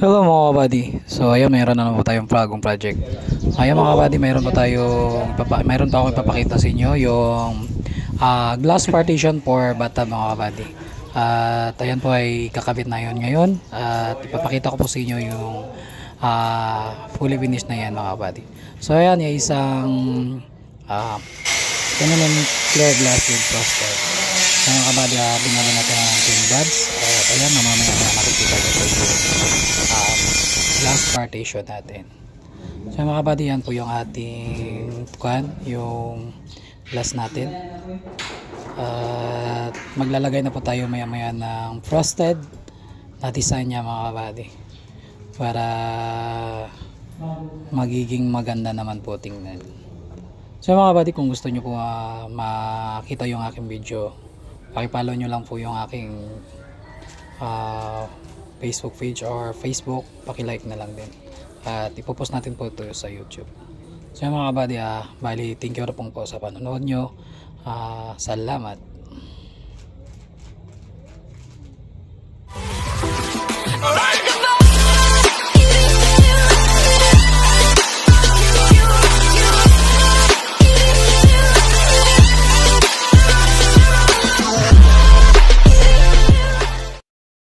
Hello mga kabady. So ayan, mayroon na naman po tayong bagong project. Ayan mga kabady, mayroon pa akong ipapakita sa inyo yung glass partition for bathtub mga kabady. At ayan po ay kakabit na yun ngayon. At ipapakita ko po sa inyo yung fully finished na yan mga kabady. So ayan, yung isang ganun clear glass with frosted. So mga kabady, binali natin ang tin buds. At ayan, mamamaya na makikita ko po yung glass partition natin. So mga kabady, yan po yung ating yung glass natin. At maglalagay na po tayo maya maya ng frosted na design niya mga kabady, para magiging maganda naman po tingnan. So mga kabady, kung gusto nyo po makita yung aking video, pakipollow nyo lang po yung aking Facebook page or Facebook, paki-like na lang din. At ipopost natin po ito sa YouTube. So mga kabady, bali, thank you na po sa panonood nyo. Salamat.